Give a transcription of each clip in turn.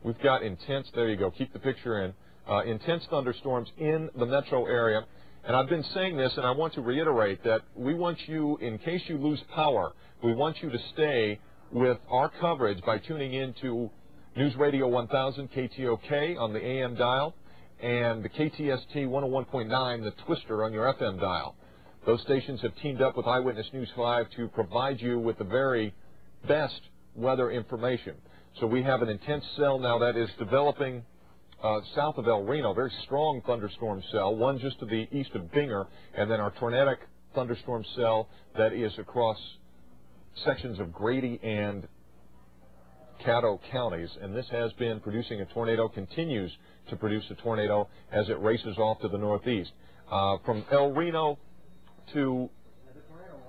We've got intense, there you go, keep the picture in, intense thunderstorms in the metro area. And I've been saying this, and I want to reiterate that we want you, in case you lose power, we want you to stay with our coverage by tuning in to News Radio 1000 KTOK on the AM dial and the KTST 101.9, the Twister, on your FM dial. Those stations have teamed up with Eyewitness News 5 to provide you with the very best weather information. So we have an intense cell now that is developing south of El Reno, very strong thunderstorm cell, one just to the east of Binger, and then our tornadic thunderstorm cell that is across sections of Grady and Caddo counties. And this has been producing a tornado, continues to produce a tornado as it races off to the northeast. From El Reno to,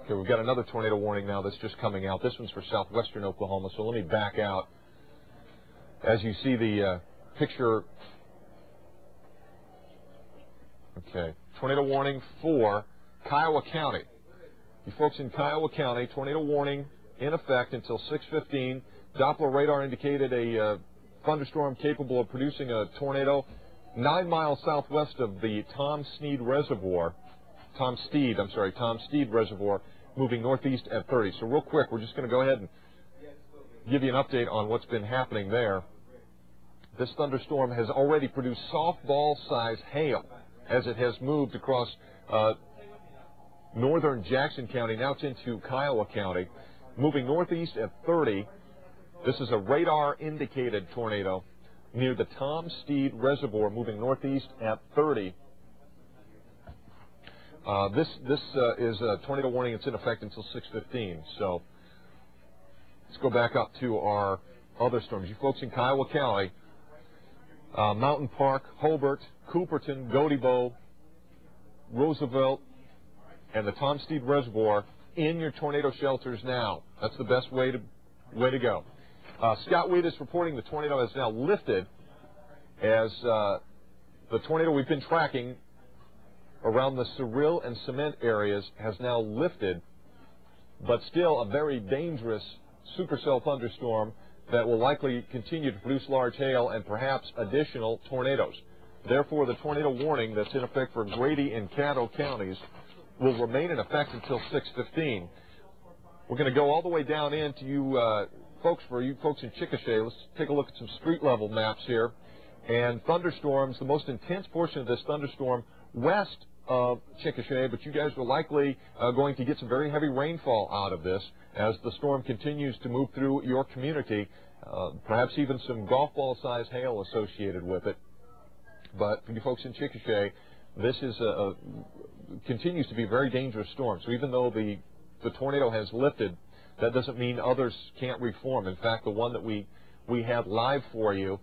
okay, we've got another tornado warning now that's just coming out. This one's for southwestern Oklahoma, so let me back out. As you see the picture, okay, tornado warning for Kiowa County. You folks in Kiowa County, tornado warning in effect until 6:15. Doppler radar indicated a thunderstorm capable of producing a tornado 9 miles southwest of the Tom Steed Reservoir, moving northeast at 30. So real quick, we're just going to go ahead and give you an update on what's been happening there. This thunderstorm has already produced softball-sized hail as it has moved across northern Jackson County. Now it's into Kiowa County, moving northeast at 30. This is a radar-indicated tornado near the Tom Steed Reservoir, moving northeast at 30. This is a tornado warning that's in effect until 6:15. So let's go back up to our other storms. You folks in Kiowa County, Mountain Park, Hobart, Cooperton, Godebo, Roosevelt, and the Tom Steed Reservoir in your tornado shelters now. That's the best way to go. Scott Weed is reporting the tornado has now lifted as the tornado we've been tracking around the Cyril and Cement areas has now lifted, but still a very dangerous supercell thunderstorm that will likely continue to produce large hail and perhaps additional tornadoes. Therefore, the tornado warning that's in effect for Grady and Caddo counties will remain in effect until 6:15. We're going to go all the way down into you folks, for you folks in Chickasha. Let's take a look at some street-level maps here. And thunderstorms, the most intense portion of this thunderstorm west of Chickasha, but you guys are likely going to get some very heavy rainfall out of this as the storm continues to move through your community, perhaps even some golf ball-sized hail associated with it. But for you folks in Chickasha, this is continues to be a very dangerous storm. So even though the tornado has lifted, that doesn't mean others can't reform. In fact, the one that we had live for you,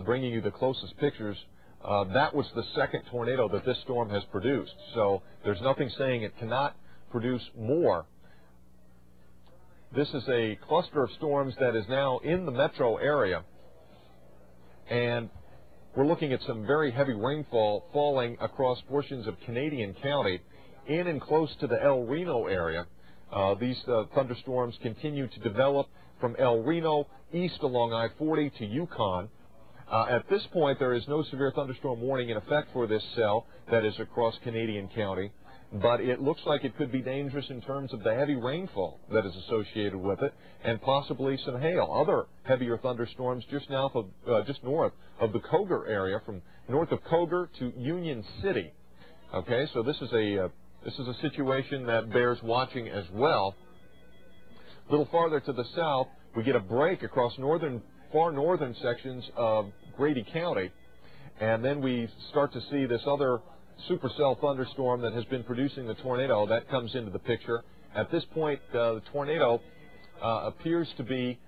bringing you the closest pictures, that was the second tornado that this storm has produced. So there's nothing saying it cannot produce more. This is a cluster of storms that is now in the metro area, and we're looking at some very heavy rainfall falling across portions of Canadian County in and close to the El Reno area. These thunderstorms continue to develop from El Reno east along I-40 to Yukon. At this point, there is no severe thunderstorm warning in effect for this cell that is across Canadian County, but it looks like it could be dangerous in terms of the heavy rainfall that is associated with it and possibly some hail. Other heavier thunderstorms just north of the Cogar area, from north of Cogar to Union City. Okay, so this is a situation that bears watching as well. A little farther to the south, we get a break across far northern sections of Grady County, and then we start to see this other supercell thunderstorm that has been producing the tornado that comes into the picture. At this point, the tornado appears to be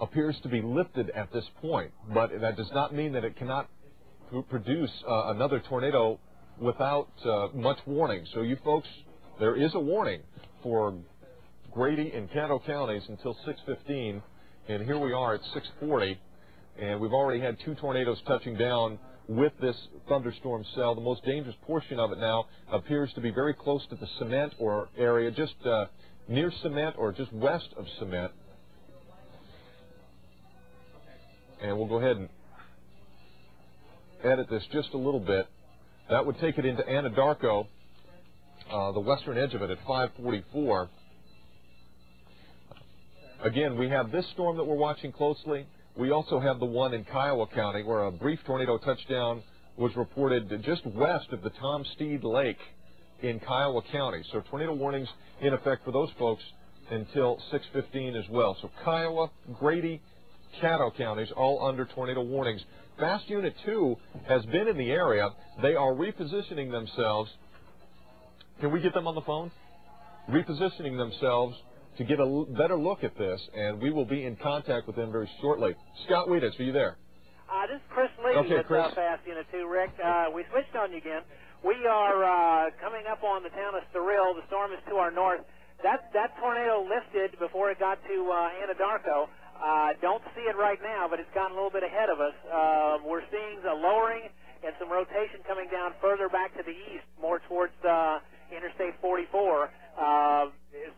lifted at this point, but that does not mean that it cannot produce another tornado without much warning. So you folks, there is a warning for Grady and Caddo counties until 6:15, and here we are at 6:40, and we've already had 2 tornadoes touching down with this thunderstorm cell. The most dangerous portion of it now appears to be very close to the Cement or area, just near Cement or just west of Cement. and we'll go ahead and edit this just a little bit. That would take it into Anadarko, the western edge of it, at 544. Again, we have this storm that we're watching closely. We also have the one in Kiowa County where a brief tornado touchdown was reported just west of the Tom Steed Lake in Kiowa County. So tornado warnings in effect for those folks until 6:15 as well. So Kiowa, Grady, Caddo counties all under tornado warnings. Fast Unit 2 has been in the area. They are repositioning themselves. Can we get them on the phone? Repositioning themselves to get a better look at this, and we will be in contact with them very shortly. Scott Wieditz, are you there? This is Chris Lee with Fast Unit 2, Rick. We switched on you again. We are coming up on the town of Sturrill. The storm is to our north. That tornado lifted before it got to Anadarko. Don't see it right now, but it's gotten a little bit ahead of us. We're seeing a lowering and some rotation coming down further back to the east, more towards Interstate 44.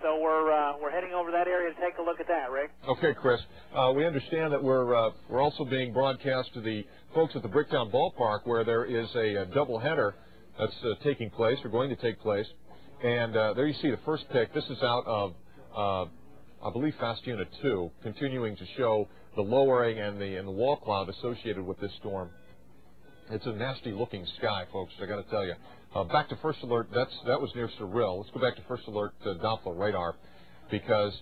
So we're heading over that area to take a look at that, Rick. Okay, Chris. We understand that we're also being broadcast to the folks at the Bricktown Ballpark, where there is a doubleheader that's taking place, or going to take place. And there you see the first pick. This is out of, I believe, Fast Unit 2, continuing to show the lowering and the wall cloud associated with this storm. It's a nasty-looking sky, folks, I got to tell you. Back to First Alert, that was near Sturrill. Let's go back to First Alert Doppler radar, because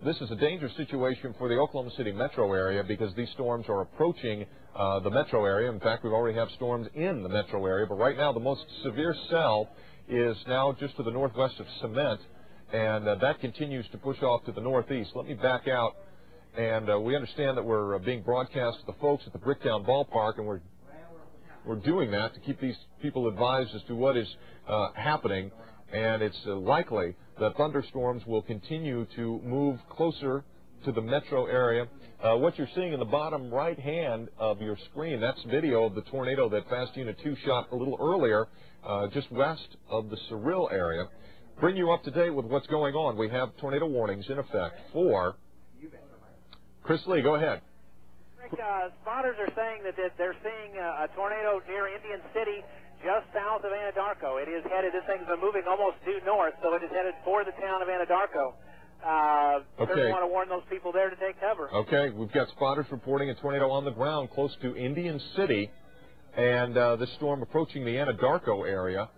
this is a dangerous situation for the Oklahoma City metro area, because these storms are approaching the metro area. In fact, we already have storms in the metro area, but right now the most severe cell is now just to the northwest of Cement, and that continues to push off to the northeast. Let me back out, and we understand that we're being broadcast to the folks at the Bricktown Ballpark, and we're doing that to keep these people advised as to what is happening, and it's likely that thunderstorms will continue to move closer to the metro area. What you're seeing in the bottom right hand of your screen, that's video of the tornado that Fast Unit 2 shot a little earlier, just west of the Sturrill area. Bring you up to date with what's going on. We have tornado warnings in effect for Chris Lee. Go ahead. Spotters are saying that they're seeing a tornado near Indian City, just south of Anadarko. It is headed, this thing's been moving almost due north, so it is headed for the town of Anadarko. Certainly want to warn those people there to take cover. Okay, we've got spotters reporting a tornado on the ground close to Indian City, and this storm approaching the Anadarko area.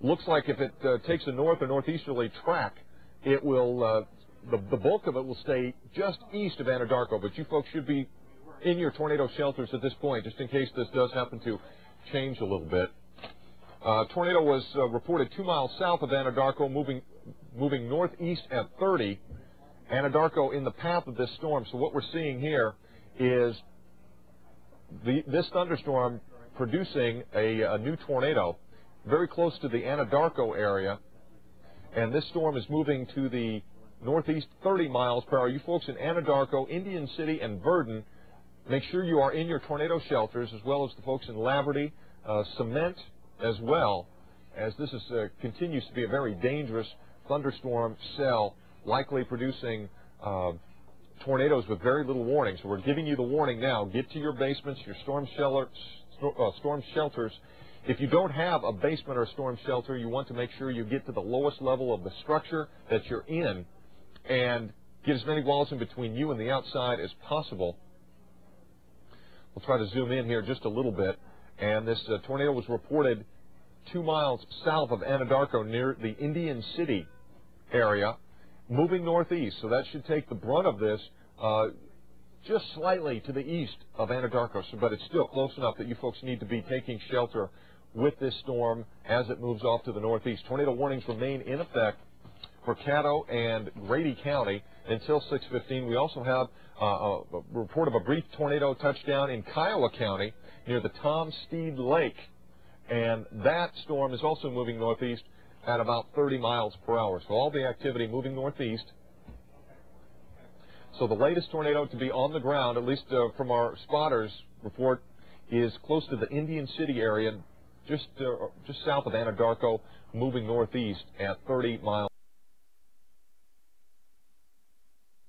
Looks like if it takes a north or northeasterly track, it will, the bulk of it will stay just east of Anadarko, but you folks should be in your tornado shelters at this point, just in case this does happen to change a little bit. Tornado was reported 2 miles south of Anadarko, moving northeast at 30. Anadarko in the path of this storm. So what we're seeing here is this thunderstorm producing a new tornado very close to the Anadarko area, and this storm is moving to the northeast 30 miles per hour. You folks in Anadarko, Indian City, and Verdon, make sure you are in your tornado shelters, as well as the folks in Laverty, Cement as well, as this is continues to be a very dangerous thunderstorm cell, likely producing tornadoes with very little warning. So we're giving you the warning now. Get to your basements, your storm shelters. If you don't have a basement or a storm shelter, you want to make sure you get to the lowest level of the structure that you're in and get as many walls in between you and the outside as possible. We'll try to zoom in here just a little bit. And this tornado was reported 2 miles south of Anadarko near the Indian City area, moving northeast. So that should take the brunt of this just slightly to the east of Anadarko. So, but it's still close enough that you folks need to be taking shelter with this storm as it moves off to the northeast. Tornado warnings remain in effect for Caddo and Grady County until 6:15. We also have a report of a brief tornado touchdown in Kiowa County near the Tom Steed Lake, and that storm is also moving northeast at about 30 miles per hour. So all the activity moving northeast. So the latest tornado to be on the ground, at least from our spotters report, is close to the Indian City area, just south of Anadarko, moving northeast at 30 miles.